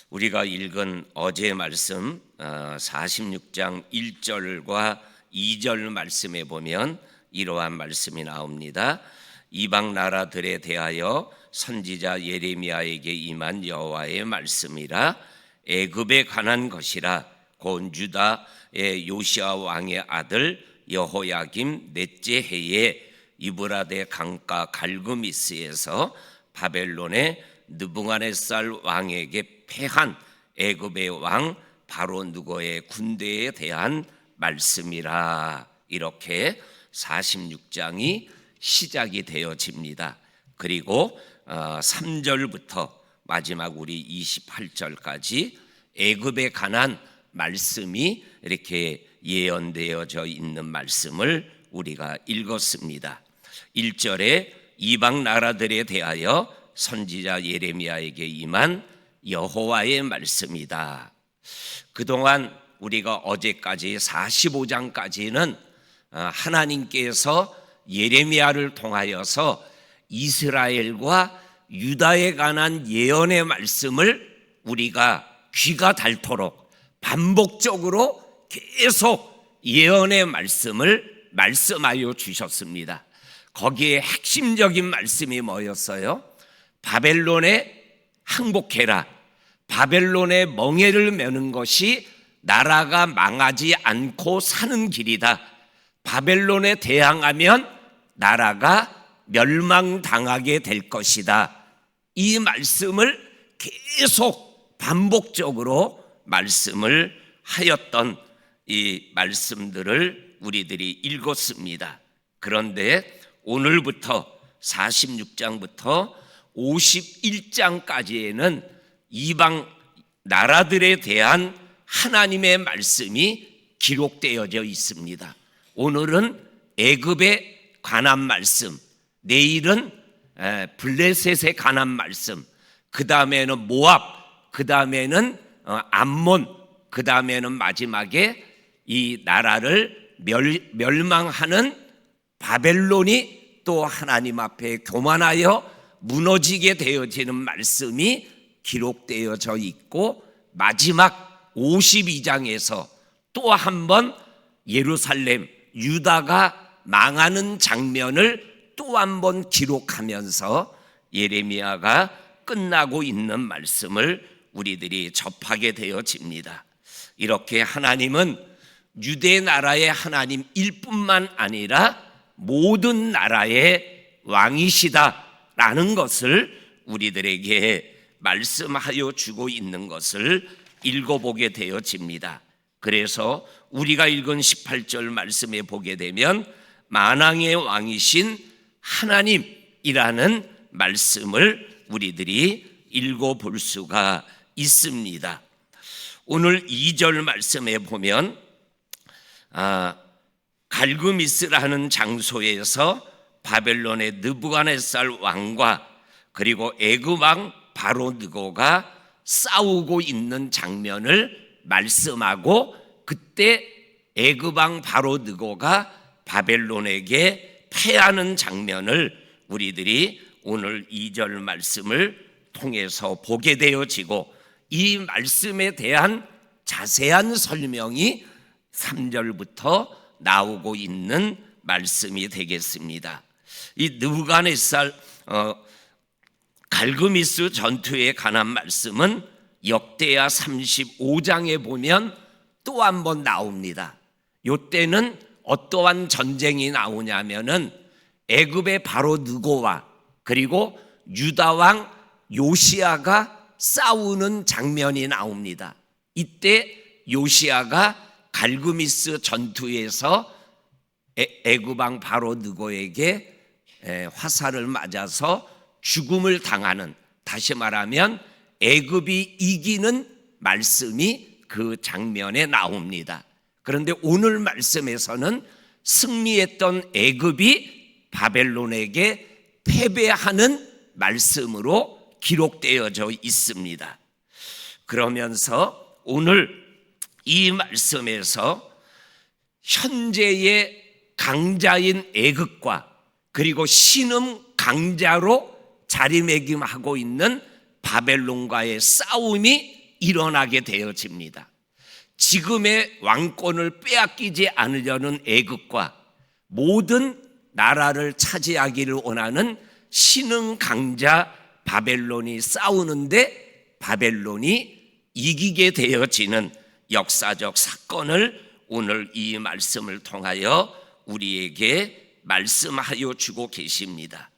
우리가 읽은 어제 말씀 46장 1절과 2절 말씀에 보면 이러한 말씀이 나옵니다. 이방 나라들에 대하여 선지자 예레미야에게 임한 여호와의 말씀이라. 애굽에 관한 것이라. 곧 유다의 요시아 왕의 아들 여호야김 넷째 해에 이브라데 강가 갈그미스에서 바벨론의 느부갓네살 왕에게 패한 애굽의 왕 바로 누고의 군대에 대한 말씀이라. 이렇게 46장이 시작이 되어집니다. 그리고 3절부터 마지막 우리 28절까지 애굽에 관한 말씀이 이렇게 예언되어져 있는 말씀을 우리가 읽었습니다. 1절에 이방 나라들에 대하여 선지자 예레미야에게 임한 여호와의 말씀이다. 그동안 우리가 어제까지 45장까지는 하나님께서 예레미야를 통하여서 이스라엘과 유다에 관한 예언의 말씀을 우리가 귀가 닳도록 반복적으로 계속 예언의 말씀을 말씀하여 주셨습니다. 거기에 핵심적인 말씀이 뭐였어요? 바벨론에 항복해라. 바벨론의 멍에를 메는 것이 나라가 망하지 않고 사는 길이다. 바벨론에 대항하면 나라가 멸망당하게 될 것이다. 이 말씀을 계속 반복적으로 말씀을 하였던 이 말씀들을 우리들이 읽었습니다. 그런데 오늘부터 46장부터 51장까지에는 이방 나라들에 대한 하나님의 말씀이 기록되어져 있습니다. 오늘은 애굽에 관한 말씀, 내일은 블레셋에 관한 말씀, 그 다음에는 모압, 그 다음에는 암몬, 그 다음에는 마지막에 이 나라를 멸망하는 바벨론이 또 하나님 앞에 교만하여 무너지게 되어지는 말씀이 기록되어져 있고, 마지막 52장에서 또 한 번 예루살렘, 유다가 망하는 장면을 또 한 번 기록하면서 예레미야가 끝나고 있는 말씀을 우리들이 접하게 되어집니다. 이렇게 하나님은 유대 나라의 하나님일 뿐만 아니라 모든 나라의 왕이시다라는 것을 우리들에게 말씀하여 주고 있는 것을 읽어보게 되어집니다. 그래서 우리가 읽은 18절 말씀에 보게 되면 만왕의 왕이신 하나님이라는 말씀을 우리들이 읽어볼 수가 있습니다. 오늘 2절 말씀에 보면 갈그미스라는 장소에서 바벨론의 느부갓네살 왕과 그리고 애굽 왕 바로 느고가 싸우고 있는 장면을 말씀하고, 그때 애굽 왕 바로 느고가 바벨론에게 패하는 장면을 우리들이 오늘 2절 말씀을 통해서 보게 되어지고, 이 말씀에 대한 자세한 설명이 3절부터 나오고 있는 말씀이 되겠습니다. 이 느부갓네살 갈그미스 전투에 관한 말씀은 역대하 35장에 보면 또 한 번 나옵니다. 이때는 어떠한 전쟁이 나오냐면은 애굽의 바로 느고와 그리고 유다 왕 요시아가 싸우는 장면이 나옵니다. 이때 요시아가 갈그미스 전투에서 애굽 왕 바로 느고에게 화살을 맞아서 죽음을 당하는, 다시 말하면 애굽이 이기는 말씀이 그 장면에 나옵니다. 그런데 오늘 말씀에서는 승리했던 애굽이 바벨론에게 패배하는 말씀으로 기록되어져 있습니다. 그러면서 오늘 이 말씀에서 현재의 강자인 애굽과 그리고 신음 강자로 자리매김하고 있는 바벨론과의 싸움이 일어나게 되어집니다. 지금의 왕권을 빼앗기지 않으려는 애국과 모든 나라를 차지하기를 원하는 신흥 강자 바벨론이 싸우는데 바벨론이 이기게 되어지는 역사적 사건을 오늘 이 말씀을 통하여 우리에게 말씀하여 주고 계십니다.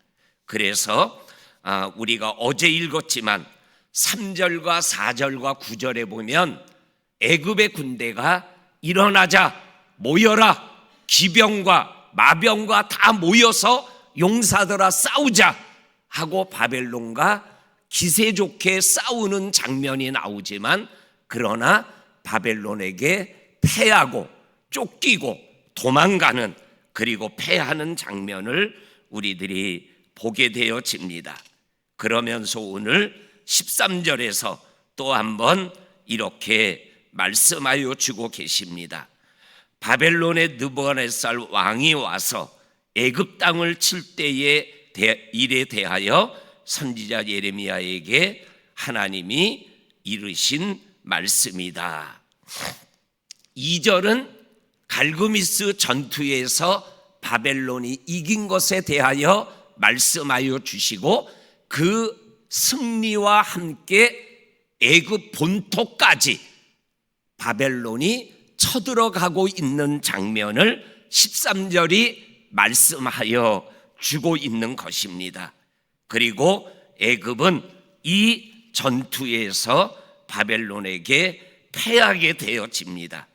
그래서 우리가 어제 읽었지만 3절과 4절과 9절에 보면 애굽의 군대가 일어나자, 모여라, 기병과 마병과 다 모여서 용사들아 싸우자 하고 바벨론과 기세 좋게 싸우는 장면이 나오지만, 그러나 바벨론에게 패하고 쫓기고 도망가는, 그리고 패하는 장면을 우리들이 보게 되어집니다. 그러면서 오늘 13절에서 또 한번 이렇게 말씀하여 주고 계십니다. 바벨론의 느부갓네살 왕이 와서 애굽 땅을 칠 때의 일에 대하여 선지자 예레미야에게 하나님이 이르신 말씀이다. 2절은 갈그미스 전투에서 바벨론이 이긴 것에 대하여 말씀하여 주시고, 그 승리와 함께 애굽 본토까지 바벨론이 쳐들어가고 있는 장면을 13절이 말씀하여 주고 있는 것입니다. 그리고 애굽은 이 전투에서 바벨론에게 패하게 되어집니다.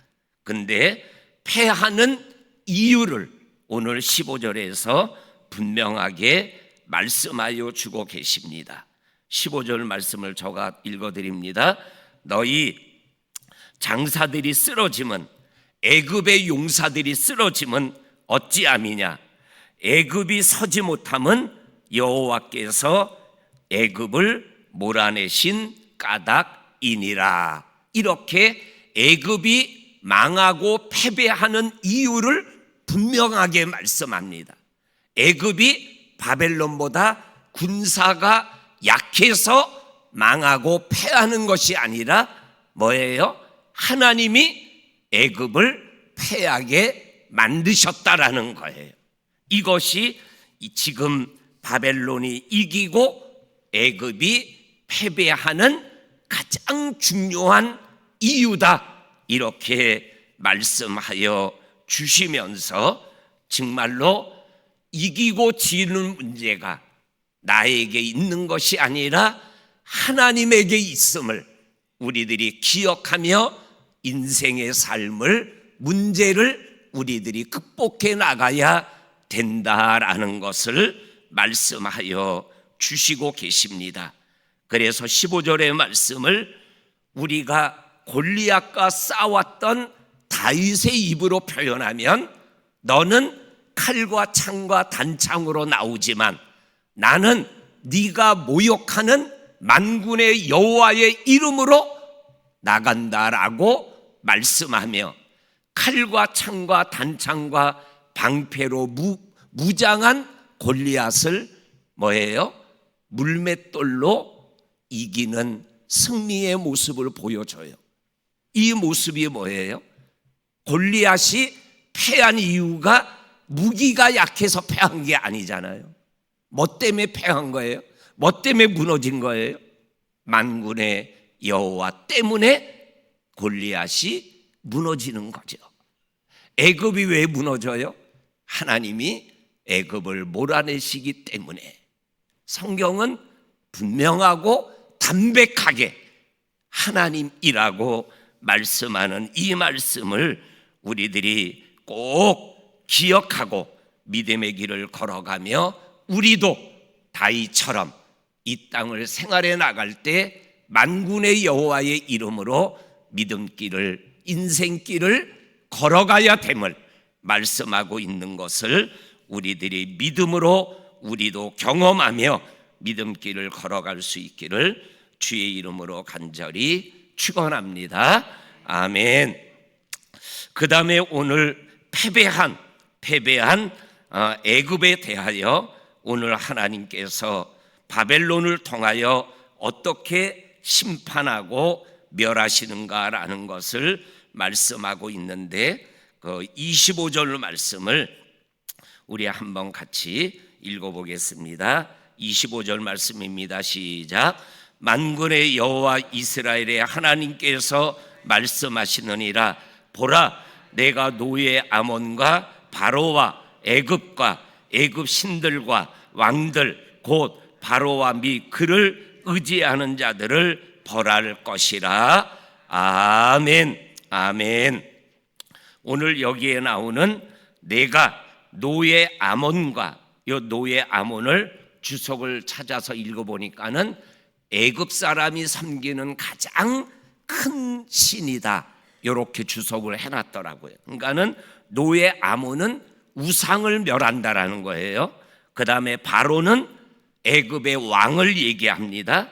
근데 패하는 이유를 오늘 15절에서 분명하게 말씀하여 주고 계십니다. 15절 말씀을 제가 읽어드립니다. 너희 장사들이 쓰러짐은, 애굽의 용사들이 쓰러짐은 어찌함이냐? 애굽이 서지 못함은 여호와께서 애굽을 몰아내신 까닭이니라. 이렇게 애굽이 망하고 패배하는 이유를 분명하게 말씀합니다. 애굽이 바벨론보다 군사가 약해서 망하고 패하는 것이 아니라 뭐예요? 하나님이 애굽을 패하게 만드셨다라는 거예요. 이것이 지금 바벨론이 이기고 애굽이 패배하는 가장 중요한 이유다, 이렇게 말씀하여 주시면서 정말로 이기고 지는 문제가 나에게 있는 것이 아니라 하나님에게 있음을 우리들이 기억하며 인생의 삶을, 문제를 우리들이 극복해 나가야 된다라는 것을 말씀하여 주시고 계십니다. 그래서 15절의 말씀을 우리가 골리앗과 싸웠던 다윗의 입으로 표현하면, 너는 칼과 창과 단창으로 나오지만 나는 네가 모욕하는 만군의 여호와의 이름으로 나간다라고 말씀하며, 칼과 창과 단창과 방패로 무장한 골리앗을 뭐예요? 물맷돌로 이기는 승리의 모습을 보여줘요. 이 모습이 뭐예요? 골리앗이 패한 이유가 무기가 약해서 패한 게 아니잖아요. 뭐 때문에 패한 거예요? 뭐 때문에 무너진 거예요? 만군의 여호와 때문에 골리앗이 무너지는 거죠. 애굽이 왜 무너져요? 하나님이 애굽을 몰아내시기 때문에. 성경은 분명하고 담백하게 하나님이라고 말씀하는 이 말씀을 우리들이 꼭 기억하고 믿음의 길을 걸어가며, 우리도 다윗처럼 이 땅을 생활해 나갈 때 만군의 여호와의 이름으로 믿음길을, 인생길을 걸어가야 됨을 말씀하고 있는 것을 우리들이 믿음으로 우리도 경험하며 믿음길을 걸어갈 수 있기를 주의 이름으로 간절히 축원합니다. 아멘. 그 다음에 오늘 패배한 애굽에 대하여 오늘 하나님께서 바벨론을 통하여 어떻게 심판하고 멸하시는가라는 것을 말씀하고 있는데, 그 25절 말씀을 우리 한번 같이 읽어보겠습니다. 25절 말씀입니다. 시작. 만군의 여호와 이스라엘의 하나님께서 말씀하시느니라. 보라, 내가 노예 아몬과 바로와 애굽과 애굽 신들과 왕들 곧 바로와 및 그를 의지하는 자들을 벌할 것이라. 아멘. 아멘. 오늘 여기에 나오는 내가 노예 아몬과, 이 노예 아몬을 주석을 찾아서 읽어보니까는 애굽 사람이 섬기는 가장 큰 신이다, 이렇게 주석을 해놨더라고요. 그러니까는 노예 아몬은 우상을 멸한다라는 거예요. 그 다음에 바로는 애굽의 왕을 얘기합니다.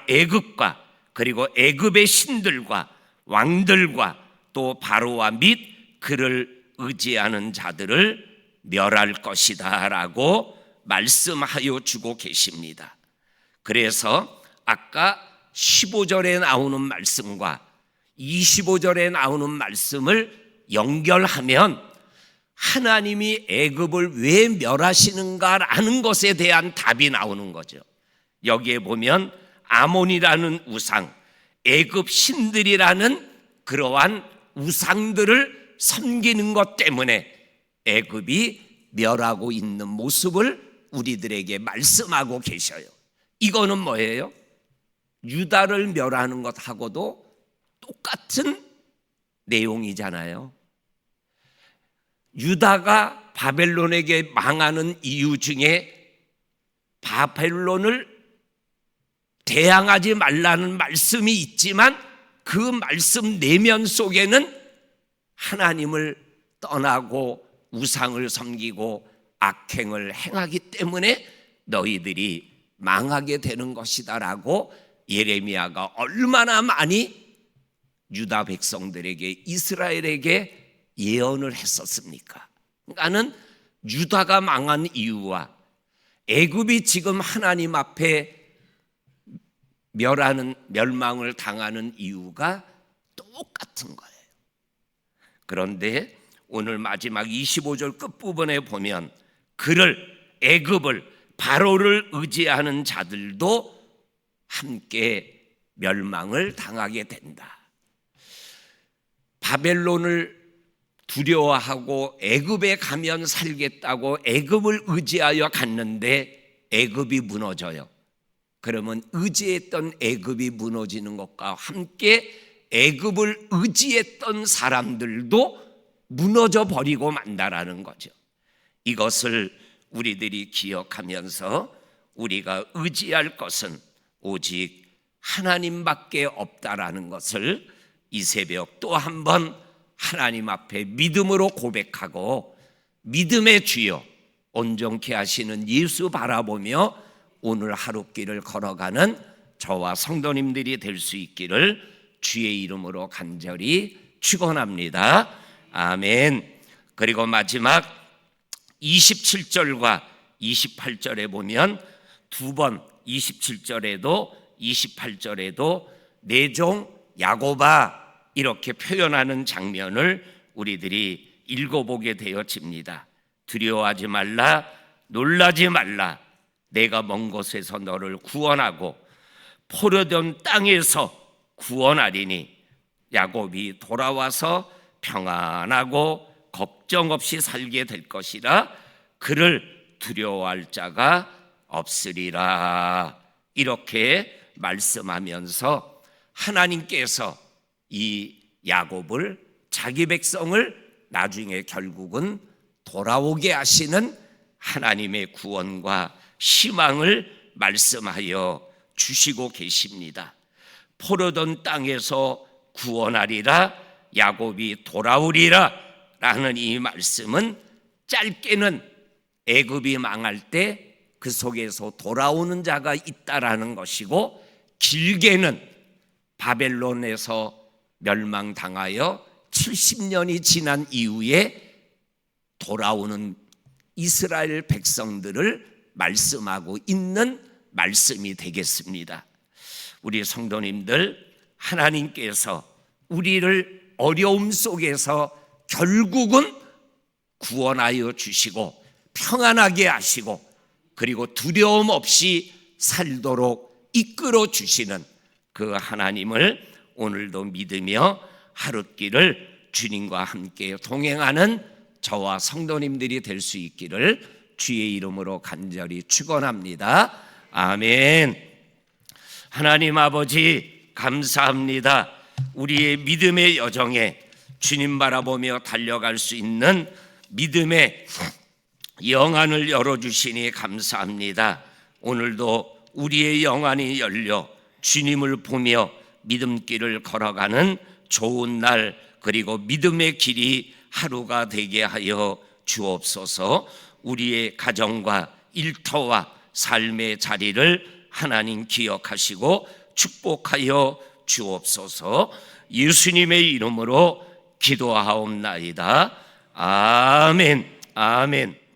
애굽과 그리고 애굽의 신들과 왕들과 또 바로와 및 그를 의지하는 자들을 멸할 것이다 라고 말씀하여 주고 계십니다. 그래서 아까 15절에 나오는 말씀과 25절에 나오는 말씀을 연결하면 하나님이 애굽을 왜 멸하시는가라는 것에 대한 답이 나오는 거죠. 여기에 보면 아몬이라는 우상, 애굽 신들이라는 그러한 우상들을 섬기는 것 때문에 애굽이 멸하고 있는 모습을 우리들에게 말씀하고 계셔요. 이거는 뭐예요? 유다를 멸하는 것하고도 똑같은 내용이잖아요. 유다가 바벨론에게 망하는 이유 중에 바벨론을 대항하지 말라는 말씀이 있지만 그 말씀 내면 속에는 하나님을 떠나고 우상을 섬기고 악행을 행하기 때문에 너희들이 망하게 되는 것이다 라고 예레미야가 얼마나 많이 유다 백성들에게, 이스라엘에게 예언을 했었습니까? 그러니까는 유다가 망한 이유와 애굽이 지금 하나님 앞에 멸망을 당하는 이유가 똑같은 거예요. 그런데 오늘 마지막 25절 끝부분에 보면 애굽을 바로를 의지하는 자들도 함께 멸망을 당하게 된다. 바벨론을 두려워하고 애굽에 가면 살겠다고 애굽을 의지하여 갔는데 애굽이 무너져요. 그러면 의지했던 애굽이 무너지는 것과 함께 애굽을 의지했던 사람들도 무너져 버리고 만다라는 거죠. 이것을 우리들이 기억하면서 우리가 의지할 것은 오직 하나님밖에 없다라는 것을 이 새벽 또 한 번 하나님 앞에 믿음으로 고백하고 믿음의 주여 온전케 하시는 예수 바라보며 오늘 하루길을 걸어가는 저와 성도님들이 될 수 있기를 주의 이름으로 간절히 축원합니다. 아멘. 그리고 마지막 27절과 28절에 보면 두 번 27절에도 28절에도 내 종 야곱아 이렇게 표현하는 장면을 우리들이 읽어보게 되어집니다. 두려워하지 말라, 놀라지 말라. 내가 먼 곳에서 너를 구원하고 포로된 땅에서 구원하리니 야곱이 돌아와서 평안하고 걱정 없이 살게 될 것이라. 그를 두려워할 자가 없으리라. 이렇게 말씀하면서 하나님께서 이 야곱을, 자기 백성을 나중에 결국은 돌아오게 하시는 하나님의 구원과 희망을 말씀하여 주시고 계십니다. 포로된 땅에서 구원하리라, 야곱이 돌아오리라 라는 이 말씀은 짧게는 애굽이 망할 때 그 속에서 돌아오는 자가 있다라는 것이고, 길게는 바벨론에서 멸망당하여 70년이 지난 이후에 돌아오는 이스라엘 백성들을 말씀하고 있는 말씀이 되겠습니다. 우리 성도님들, 하나님께서 우리를 어려움 속에서 결국은 구원하여 주시고 평안하게 하시고 그리고 두려움 없이 살도록 이끌어 주시는 그 하나님을 오늘도 믿으며 하룻길을 주님과 함께 동행하는 저와 성도님들이 될 수 있기를 주의 이름으로 간절히 축원합니다. 아멘. 하나님 아버지 감사합니다. 우리의 믿음의 여정에 주님 바라보며 달려갈 수 있는 믿음의 영안을 열어주시니 감사합니다. 오늘도 우리의 영안이 열려 주님을 보며 믿음길을 걸어가는 좋은 날 그리고 믿음의 길이 하루가 되게 하여 주옵소서. 우리의 가정과 일터와 삶의 자리를 하나님 기억하시고 축복하여 주옵소서. 예수님의 이름으로 기도하옵나이다. 아멘. 아멘.